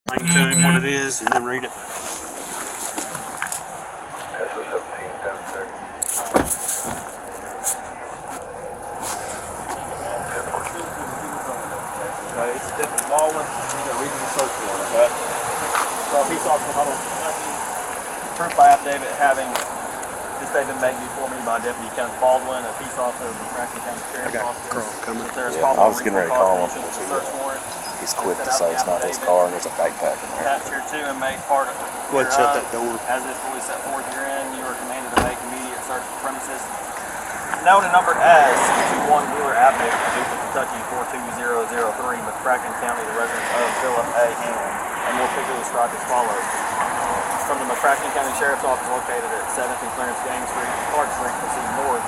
Explain to him what it is and then read it. Okay, it's a different law one. He's a regional search warrant, okay? So a peace officer from Kentucky, proof by affidavit having this statement made before me by Deputy Kenneth Baldwin, a peace officer of the Franklin County Sheriff's Office. I was getting ready to call him. Search warrant. He's quick to say it's not his car and there's a backpack in there. Attached here too and make part of Go ahead and shut that door. As is fully set forth herein, you are commanded to make immediate search of premises known and numbered as 221 Wheeler Avenue, Paducah, Kentucky 42003, McCracken County, the residence of Philip A. Hammond, and more particularly described as follows. From the McCracken County Sheriff's Office located at 7th and Clarence James Street, Clark Street, proceed north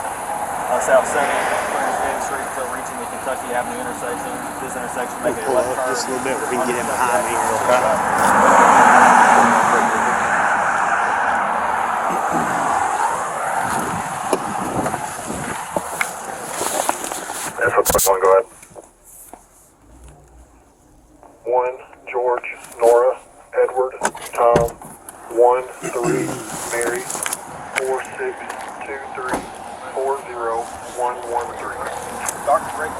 South 2nd, Clarence James Street until reaching the Kentucky Avenue intersection. This intersection may be a Pull left up turn. just a little bit where he can get him behind me real quick. That's what's going. Go ahead. 1 George, Nora, Edward, Tom, 1 3 Mary, 4 6 2 3 4 0 1 1 3. Dr. Drake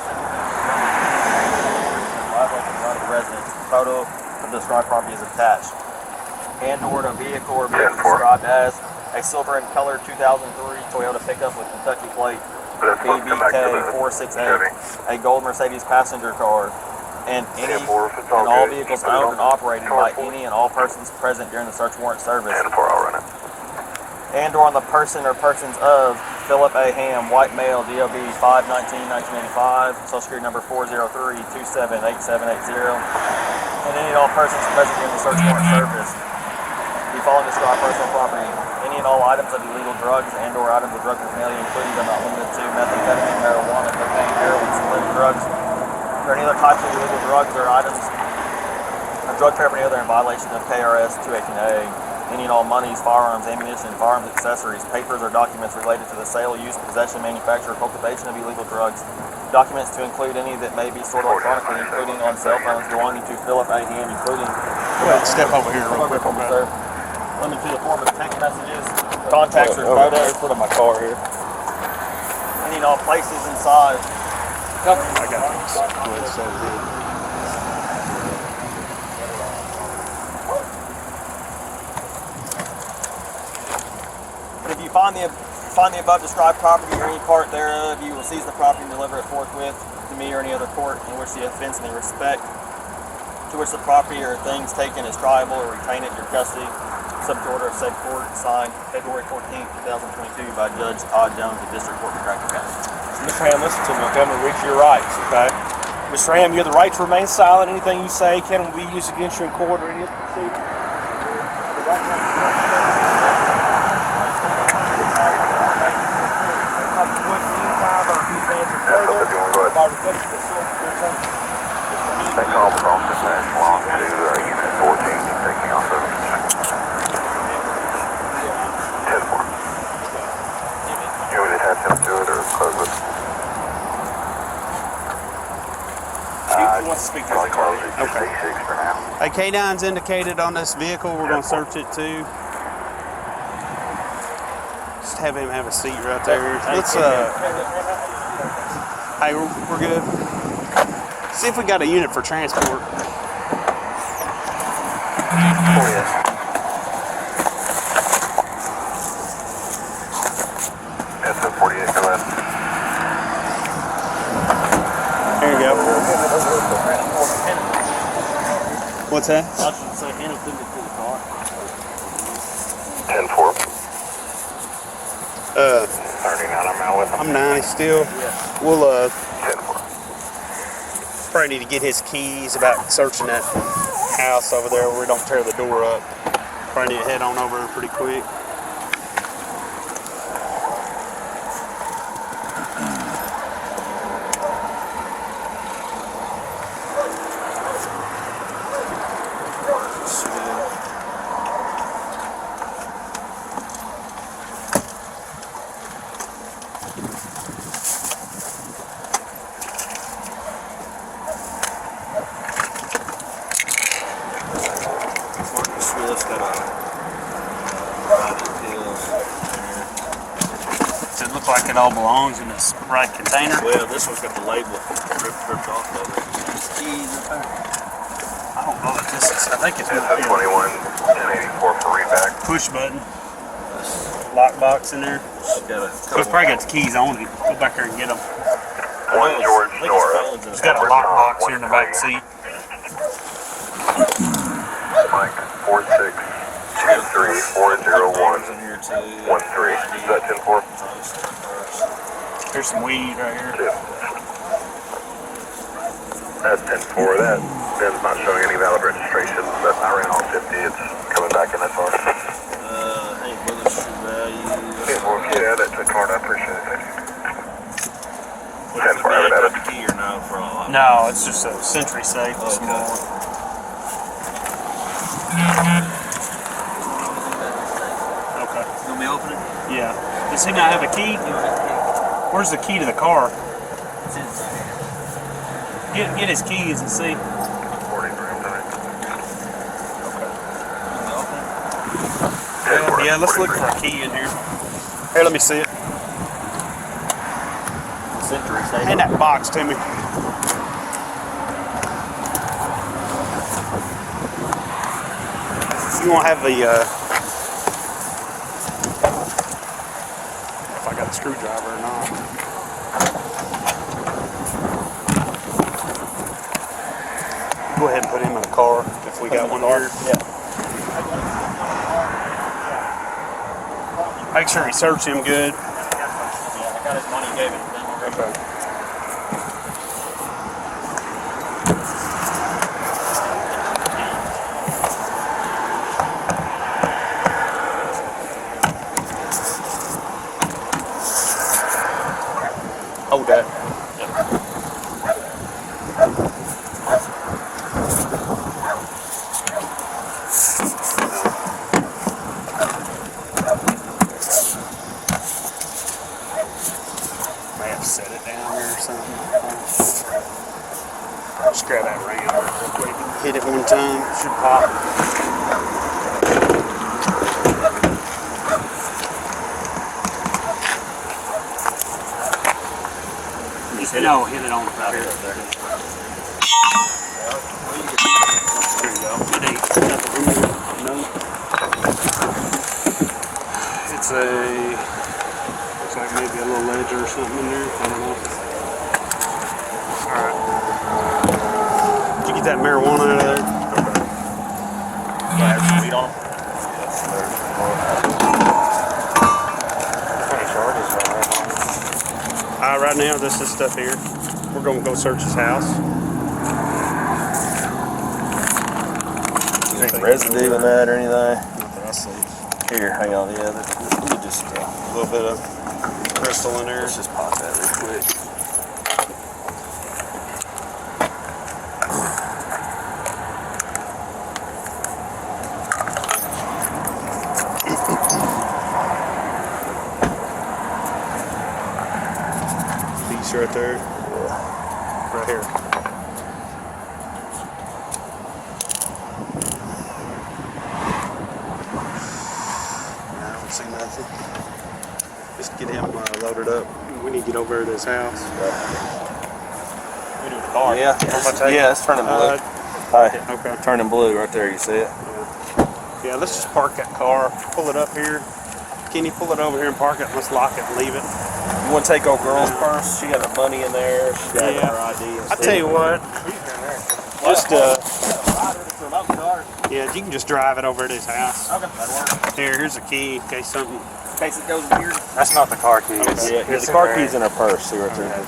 residence. Photo of the described property is attached. And or a vehicle or vehicle described as a silver in color 2003 Toyota pickup with Kentucky plate BBK 468, a gold Mercedes passenger car, and any and all vehicles owned and operated by any and all persons present during the search warrant service. And or on the person or persons of Philip A. Ham, white male, DOB 5/19/1985, Social Security number 403-278780, and any and all persons present during the search warrant service. The following describe personal property: any and all items of illegal drugs and or items of drug paraphernalia, including but not limited to methamphetamine, marijuana, cocaine, heroin, synthetic drugs, or any other types of illegal drugs or items of drug paraphernalia that are in violation of KRS 218A. Any and all monies, firearms, ammunition, firearms accessories, papers or documents related to the sale, use, possession, manufacture, or cultivation of illegal drugs. Documents to include any that may be stored electronically, including on cell phones belonging to Philip A. Ham, including... Go ahead and step over here real quick. Limited to the form of text messages, contacts, or photos. Put in my car here. Any and all places inside. I got this. Go ahead and set it in. If you find the above described property or any part thereof, you will seize the property and deliver it forthwith to me or any other court in which the offense may respect, to which the property or things taken is triable, or retain it in your custody, subject to order of said court, signed February 14th, 2022 by Judge Todd Jones, the District Court of Paducah County. Mr. Ham, listen to me, okay? I'm going to read you your rights, okay? Mr. Ham, you have the right to remain silent. Anything you say can be used against you in court or any other proceeding. That call was on dispatch belongs to Unit 14, taking off service. 10-4. You want me to attach him to it or close it? Who wants to speak to Probably us? close it, just Okay. A6 for now. Hey, K9's indicated on this vehicle. We're going to search it too. Just have him have a seat right there. Let's, hey, we're good. See if we got a unit for transport. Oh, yes. That's a 48, go ahead. There you go. What's that? I was going to say, hand it to the car. 10-4. 39, I'm out with him. I'm 90 still. Yeah. We'll 10-4. probably need to get his keys about searching that house over there where we don't tear the door up. Probably need to head on over pretty quick. this got a rotted pills. Does it look like it all belongs in this right container? Well, this one's got the label ripped off of it. I don't know if this is, I think it's 21 and 84 for reback. push button. Lockbox in there. It's got a So it's probably got the keys on it. Go back there and get them. 1 George Nora. It's got a lockbox here in the back seat. Mike 4623401113. in here too. 13. Is that 10-4? Here's some weed right here. That's 10-4. That is not showing any valid registration, but I ran all 50. It's coming back in that far. Hey, brother's true value. Yeah, that's a card. I appreciate it. Thank you. What is 10-4, I haven't the had it. key or no for all? No, it's just a Sentry safe. Okay. Small. Okay. You want me to open it? Yeah. Does he not have a key? Where's the key to the car? Get his keys and see. 43, I'm sorry. Yeah, let's look for a key in here. Here, let me see it. Sentry safe. Hand that box to me. You won't have the, if I got a screwdriver or not. Go ahead and put him in a car if we got one here. Yeah. Make sure you search him good. Yeah, I got his money, gave it to them already. Okay. Hold that. May have set it down here or something. Just grab that ram real quick. Hit it one time. Should pop. No, hit it on the top. Here you go. It ain't nothing in there. No. It's a, looks like maybe a little ledger or something in there. I don't know. Alright. Did you get that marijuana out of there? Yeah, there's some weed on them. Right now, this is stuff here. We're going to go search his house. Any residue in that or anything? Nothing I see. Here, hang on. Yeah, let me just A little bit of crystal in there. let's just pop that real quick. Right there. Right here. I don't see nothing. Just get him loaded up. We need to get over to his house. We do the car. Yeah, it's turning blue. Hi. Okay. Turning blue right there. You see it? Yeah, let's just park that car. Pull it up here. Can you pull it over here and park it? Let's lock it and leave it. You want to take old girl's purse? She got her money in there. She got Yeah. her ID. And I tell you what. Just yeah, you can just drive it over to his house. Okay, that'll work. Here's a key in case something. In case it goes weird. That's not the car keys. Okay. Yeah, the car keys in her purse. See right there.